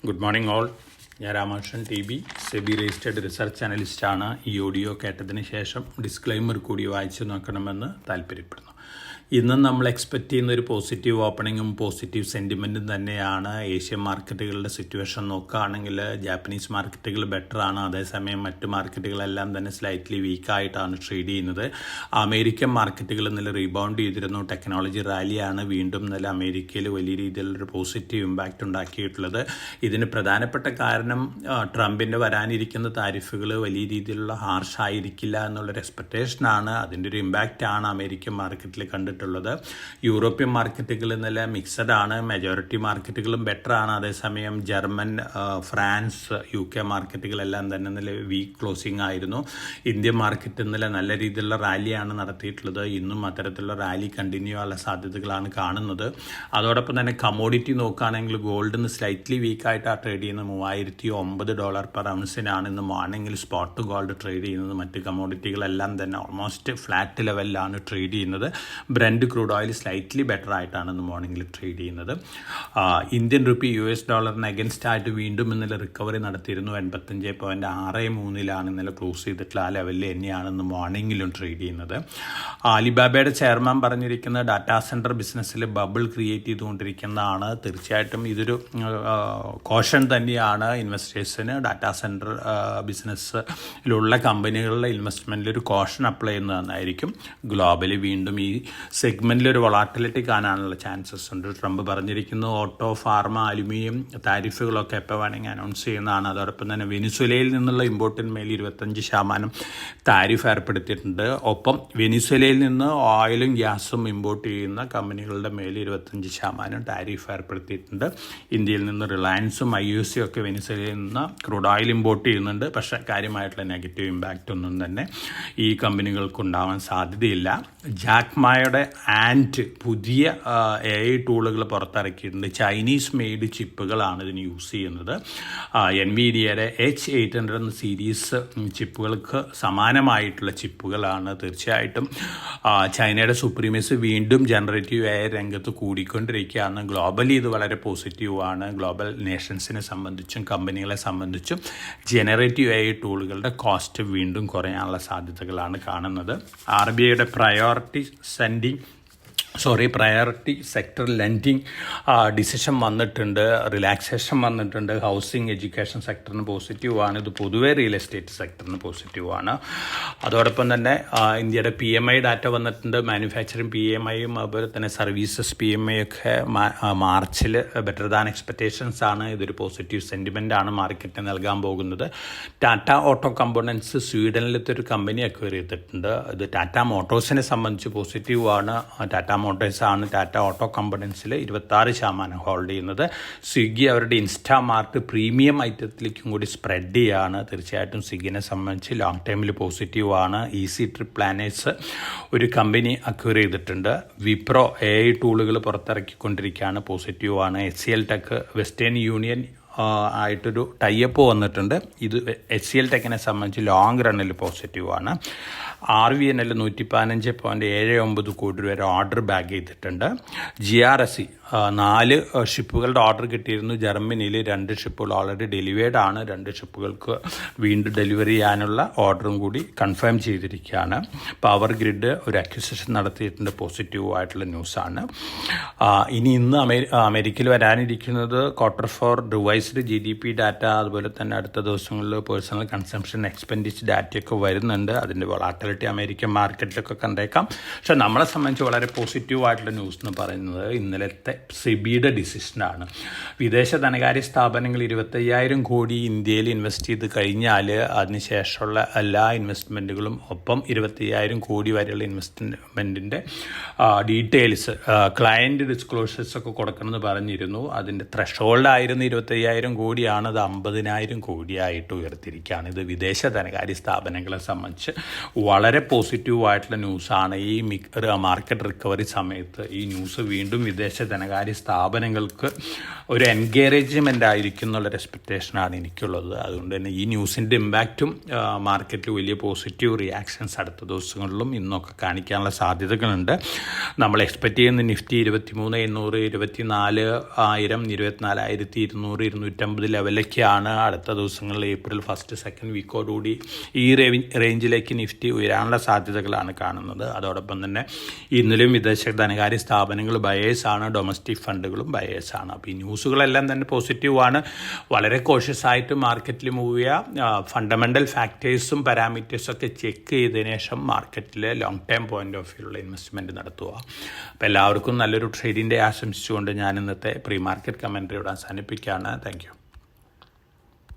Good morning all. ഞാൻ Ramakrishnan TB, SEBI registered research അനലിസ്റ്റാണ്. ഈ ഓഡിയോ കേട്ടതിന് ശേഷം ഡിസ്ക്ലൈമർ കൂടി വായിച്ചു നോക്കണമെന്ന് താല്പര്യപ്പെടുന്നു. ഇന്നും നമ്മൾ എക്സ്പെക്റ്റ് ചെയ്യുന്ന ഒരു പോസിറ്റീവ് ഓപ്പണിങ്ങും പോസിറ്റീവ് സെൻറ്റിമെൻറ്റും തന്നെയാണ്. ഏഷ്യൻ മാർക്കറ്റുകളുടെ സിറ്റുവേഷൻ നോക്കുകയാണെങ്കിൽ ജാപ്പനീസ് മാർക്കറ്റുകൾ ബെറ്ററാണ്, അതേസമയം മറ്റ് മാർക്കറ്റുകളെല്ലാം തന്നെ സ്ലൈറ്റ്ലി വീക്കായിട്ടാണ് ട്രേഡ് ചെയ്യുന്നത്. അമേരിക്കൻ മാർക്കറ്റുകൾ ഇന്നലെ റീബൗണ്ട് ചെയ്തിരുന്നു. ടെക്നോളജി റാലിയാണ് വീണ്ടും ഇന്നലെ അമേരിക്കയിൽ വലിയ രീതിയിലുള്ളൊരു പോസിറ്റീവ് ഇമ്പാക്റ്റ് ഉണ്ടാക്കിയിട്ടുള്ളത്. ഇതിന് പ്രധാനപ്പെട്ട കാരണം ട്രംപിൻ്റെ വരാനിരിക്കുന്ന താരിഫുകൾ വലിയ രീതിയിലുള്ള ഹാർഷ് ആയിരിക്കില്ല എന്നുള്ളൊരു എക്സ്പെക്റ്റേഷനാണ്. അതിൻ്റെ ഒരു ഇമ്പാക്റ്റാണ് അമേരിക്കൻ മാർക്കറ്റിൽ കണ്ടിട്ടുള്ളത്. യൂറോപ്യൻ മാർക്കറ്റുകൾ ഇന്നലെ മിക്സഡ് ആണ്. മെജോറിറ്റി മാർക്കറ്റുകളും ബെറ്ററാണ്. അതേസമയം ജർമ്മൻ, ഫ്രാൻസ്, UK മാർക്കറ്റുകളെല്ലാം തന്നെ ഇന്നലെ വീക്ക് ക്ലോസിംഗ് ആയിരുന്നു. ഇന്ത്യൻ മാർക്കറ്റ് ഇന്നലെ നല്ല രീതിയിലുള്ള റാലിയാണ് നടത്തിയിട്ടുള്ളത്. ഇന്നും അത്തരത്തിലുള്ള റാലി കണ്ടിന്യൂ ആയുള്ള സാധ്യതകളാണ് കാണുന്നത്. അതോടൊപ്പം തന്നെ കമോഡിറ്റി നോക്കുകയാണെങ്കിൽ ഗോൾഡ് ഇന്ന് സ്ലൈറ്റ്ലി വീക്കായിട്ടാണ് ട്രേഡ് ചെയ്യുന്നത്. $3009 പെർ ഔൺസിനാണ് ഇന്ന് മോർണിംഗിൽ സ്പോട്ട് ഗോൾഡ് ട്രേഡ് ചെയ്യുന്നത്. മറ്റ് കമോഡിറ്റികളെല്ലാം തന്നെ ഓൾമോസ്റ്റ് ഫ്ലാറ്റ് ലെവലിലാണ് ട്രേഡ് ചെയ്യുന്നത്. Brent crude oil slightly better ആയിട്ടാണ് ഇന്ന് മോർണിംഗിൽ ട്രേഡ് ചെയ്യുന്നത്. ഇന്ത്യൻ റുപ്പി US ഡോളറിന് അഗൻസ്റ്റ് ആയിട്ട് വീണ്ടും ഇന്നലെ റിക്കവറി നടത്തിയിരുന്നു. 85.63 ഇന്നലെ ക്ലോസ് ചെയ്തിട്ടുള്ള ആ ലെവലിൽ തന്നെയാണ് ഇന്ന് മോർണിംഗിലും ട്രേഡ് ചെയ്യുന്നത്. അലിബാബയുടെ ചെയർമാൻ പറഞ്ഞിരിക്കുന്നത് ഡാറ്റാ സെൻറ്റർ ബിസിനസ്സിൽ ബബിൾ ക്രിയേറ്റ് ചെയ്തുകൊണ്ടിരിക്കുന്നതാണ്. തീർച്ചയായിട്ടും ഇതൊരു കോഷൻ തന്നെയാണ് ഇൻവെസ്റ്റേഴ്സിന്. ഡാറ്റാ സെൻറ്റർ ബിസിനസ്സിലുള്ള കമ്പനികളുടെ ഇൻവെസ്റ്റ്മെൻറ്റിൽ ഒരു കോഷൻ അപ്ലൈ ചെയ്യുന്നതായിരിക്കും. ഗ്ലോബലി വീണ്ടും ഈ സെഗ്മെൻറ്റിലൊരു വൊളാറ്റിലിറ്റി കാണാനുള്ള ചാൻസസ് ഉണ്ട്. ട്രംപ് പറഞ്ഞിരിക്കുന്നു ഓട്ടോ, ഫാർമ, അലുമിനിയം താരിഫുകളൊക്കെ എപ്പോൾ വേണമെങ്കിൽ അനൗൺസ് ചെയ്യുന്നതാണ്. അതോടൊപ്പം തന്നെ വെനിസ്വേലയിൽ നിന്നുള്ള ഇമ്പോർട്ടിന് മേൽ 25% താരിഫ് ഏർപ്പെടുത്തിയിട്ടുണ്ട്. ഒപ്പം വെനിസ്വേലയിൽ നിന്ന് ഓയിലും ഗ്യാസും ഇമ്പോർട്ട് ചെയ്യുന്ന കമ്പനികളുടെ മേൽ 25% താരിഫ് ഏർപ്പെടുത്തിയിട്ടുണ്ട്. ഇന്ത്യയിൽ നിന്ന് റിലയൻസും IOC ഒക്കെ വെനിസ്വേലയിൽ നിന്ന് ക്രൂഡ് ഓയിൽ ഇമ്പോർട്ട് ചെയ്യുന്നുണ്ട്. പക്ഷേ കാര്യമായിട്ടുള്ള നെഗറ്റീവ് ഇമ്പാക്റ്റ് ഒന്നും തന്നെ ഈ കമ്പനികൾക്ക് ഉണ്ടാവാൻ സാധ്യതയില്ല. ജാക്ക് മായുടെ പുതിയ AI ടൂളുകൾ പുറത്തിറക്കിയിട്ടുണ്ട്. ചൈനീസ് മെയ്ഡ് ചിപ്പുകളാണ് ഇതിന് യൂസ് ചെയ്യുന്നത്. NVIDIAയുടെ H800 സീരീസ് ചിപ്പുകൾക്ക് സമാനമായിട്ടുള്ള ചിപ്പുകളാണ്. തീർച്ചയായിട്ടും ചൈനയുടെ സുപ്രീമസി വീണ്ടും ജനറേറ്റീവ് AI രംഗത്ത് കൂടിക്കൊണ്ടിരിക്കുകയാണ്. ഗ്ലോബലി ഇത് വളരെ പോസിറ്റീവാണ്. ഗ്ലോബൽ നേഷൻസിനെ സംബന്ധിച്ചും കമ്പനികളെ സംബന്ധിച്ചും ജനറേറ്റീവ് AI ടൂളുകളുടെ കോസ്റ്റ് വീണ്ടും കുറയാനുള്ള സാധ്യതകളാണ് കാണുന്നത്. RBIയുടെ പ്രയോറിറ്റി സെക്ടർ ലെൻഡിങ് ഡിസിഷൻ വന്നിട്ടുണ്ട്. റിലാക്സേഷൻ വന്നിട്ടുണ്ട്. ഹൗസിംഗ്, എഡ്യൂക്കേഷൻ സെക്ടറിന് പോസിറ്റീവാണ്. ഇത് പൊതുവേ റിയൽ എസ്റ്റേറ്റ് സെക്ടറിന് പോസിറ്റീവാണ്. അതോടൊപ്പം തന്നെ ഇന്ത്യയുടെ PMI ഡാറ്റ വന്നിട്ടുണ്ട്. മാനുഫാക്ചറിങ് PMIയും അതുപോലെ തന്നെ സർവീസസ് PMI ഒക്കെ മാർച്ചിൽ ബെറ്റർ ദാൻ എക്സ്പെക്റ്റേഷൻസ് ആണ്. ഇതൊരു പോസിറ്റീവ് സെൻറ്റിമെൻ്റ് ആണ് മാർക്കറ്റിന് നൽകാൻ പോകുന്നത്. ടാറ്റ ഓട്ടോ കമ്പോണൻസ് സ്വീഡനിലത്തെ ഒരു കമ്പനി അക്വയർ ചെയ്തിട്ടുണ്ട്. ഇത് ടാറ്റ മോട്ടോഴ്സിനെ സംബന്ധിച്ച് പോസിറ്റീവാണ്. ടാറ്റ മോട്ടോഴ്സാണ് ടാറ്റ ഓട്ടോ കമ്പണൻസിൽ 26% ഹോൾഡ് ചെയ്യുന്നത്. സ്വിഗ്ഗി അവരുടെ ഇൻസ്റ്റാമാർട്ട് പ്രീമിയം ഐറ്റത്തിലേക്കും കൂടി സ്പ്രെഡ് ചെയ്യുകയാണ്. തീർച്ചയായിട്ടും സ്വിഗ്ഗിനെ സംബന്ധിച്ച് ലോങ് ടൈമിൽ പോസിറ്റീവാണ്. ഈസി ട്രിപ്പ് പ്ലാനേഴ്സ് ഒരു കമ്പനി അക്വയർ ചെയ്തിട്ടുണ്ട്. വിപ്രോ AI ടൂളുകൾ പുറത്തിറക്കിക്കൊണ്ടിരിക്കുകയാണ്, പോസിറ്റീവാണ്. HCL ടെക് വെസ്റ്റേൺ യൂണിയൻ ആയിട്ടൊരു ടൈപ്പ് വന്നിട്ടുണ്ട്. ഇത് HCL ടെക്കിനെ സംബന്ധിച്ച് ലോങ് റണ്ണിൽ പോസിറ്റീവാണ്. RVNL 115.79 കോടി രൂപ ഓർഡർ ബാഗ് ചെയ്തിട്ടുണ്ട്. GRSE 4 ഷിപ്പുകളുടെ ഓർഡർ കിട്ടിയിരുന്നു. ജർമ്മനിയിൽ 2 ഷിപ്പുകൾ ഓൾറെഡി ഡെലിവേർഡ് ആണ്. 2 ഷിപ്പുകൾക്ക് വീണ്ടും ഡെലിവറി ചെയ്യാനുള്ള ഓർഡറും കൂടി കൺഫേം ചെയ്തിരിക്കുകയാണ്. പവർ ഗ്രിഡ് ഒരു അക്വിസിഷൻ നടത്തിയിട്ടുണ്ട്. പോസിറ്റീവായിട്ടുള്ള ന്യൂസാണ്. ഇന്ന് അമേരിക്കയിൽ വരാനിരിക്കുന്നത് Q4 റിവൈസ്ഡ് GDP ഡാറ്റ, അതുപോലെ തന്നെ അടുത്ത ദിവസങ്ങളിൽ പേഴ്സണൽ കൺസംഷൻ എക്സ്പെൻഡിച്ചർ ഡാറ്റയൊക്കെ വരുന്നുണ്ട്. അതിൻ്റെ വൊളാറ്റിലിറ്റി അമേരിക്കൻ മാർക്കറ്റിലൊക്കെ കണ്ടേക്കാം. പക്ഷേ നമ്മളെ സംബന്ധിച്ച് വളരെ പോസിറ്റീവായിട്ടുള്ള ന്യൂസ് എന്ന് പറയുന്നത് ഇന്നലത്തെ സെബിയുടെ ഡിസിഷനാണ്. വിദേശ ധനകാര്യ സ്ഥാപനങ്ങൾ 25,000 കോടി ഇന്ത്യയിൽ ഇൻവെസ്റ്റ് ചെയ്ത് കഴിഞ്ഞാൽ അതിനുശേഷമുള്ള എല്ലാ ഇൻവെസ്റ്റ്മെൻറ്റുകളും ഒപ്പം 25,000 കോടി വരെയുള്ള ഇൻവെസ്റ്റ്മെൻറ്റിൻ്റെ ഡീറ്റെയിൽസ് ക്ലയൻറ്റ് ഡിസ്ക്ലോഷേഴ്സൊക്കെ കൊടുക്കണമെന്ന് പറഞ്ഞിരുന്നു. അതിൻ്റെ ത്രഷോൾഡായിരുന്നു 25,000 കോടിയാണ്. അത് 50,000 കോടിയായിട്ട് ഉയർത്തിയിരിക്കുകയാണ്. ഇത് വിദേശ ധനകാര്യ സ്ഥാപനങ്ങളെ സംബന്ധിച്ച് വളരെ വളരെ പോസിറ്റീവായിട്ടുള്ള ന്യൂസാണ്. ഈ മാർക്കറ്റ് റിക്കവറി സമയത്ത് ഈ ന്യൂസ് വീണ്ടും വിദേശ ധനകാര്യ സ്ഥാപനങ്ങൾക്ക് ഒരു എൻകറേജ്മെൻ്റ് ആയിരിക്കും എന്നുള്ളൊരു എക്സ്പെക്റ്റേഷനാണ് എനിക്കുള്ളത്. അതുകൊണ്ട് തന്നെ ഈ ന്യൂസിൻ്റെ ഇമ്പാക്റ്റും മാർക്കറ്റിൽ വലിയ പോസിറ്റീവ് റിയാക്ഷൻസ് അടുത്ത ദിവസങ്ങളിലും ഇന്നൊക്കെ കാണിക്കാനുള്ള സാധ്യതകളുണ്ട്. നമ്മൾ എക്സ്പെക്റ്റ് ചെയ്യുന്ന നിഫ്റ്റി 23,800, 24,000, 24,200, 250 ലെവലൊക്കെയാണ് അടുത്ത ദിവസങ്ങളിൽ ഏപ്രിൽ 1, 2 വീക്കോടുകൂടി ഈ റേഞ്ചിലേക്ക് നിഫ്റ്റി ഉയരാനുള്ള സാധ്യതകളാണ് കാണുന്നത്. അതോടൊപ്പം തന്നെ ഇന്നലെയും വിദേശ ധനകാര്യ സ്ഥാപനങ്ങൾ ബയേഴ്സാണ്, ഡൊമസ്റ്റിക് ഫണ്ടുകളും ബയേഴ്സാണ്. അപ്പോൾ ഈ ന്യൂസുകളെല്ലാം തന്നെ പോസിറ്റീവാണ്. വളരെ കോഷ്യസ് ആയിട്ട് മാർക്കറ്റിൽ മൂവ് ചെയ്യുക, ഫണ്ടമെൻ്റൽ ഫാക്ടേഴ്സും പാരാമീറ്റേഴ്സും ഒക്കെ ചെക്ക് ചെയ്തതിനു ശേഷം മാർക്കറ്റിലെ ലോങ് ടേം പോയിൻ്റ് ഓഫ് വ്യൂലുള്ള ഇൻവെസ്റ്റ്മെൻറ്റ് നടത്തുക. അപ്പോൾ എല്ലാവർക്കും നല്ലൊരു ട്രേഡിൻ്റെ ആശംസിച്ചുകൊണ്ട് ഞാൻ ഇന്നത്തെ പ്രീ മാർക്കറ്റ് കമൻട്രി ഇവിടെ അവസാനിപ്പിക്കുകയാണ്. Thank you.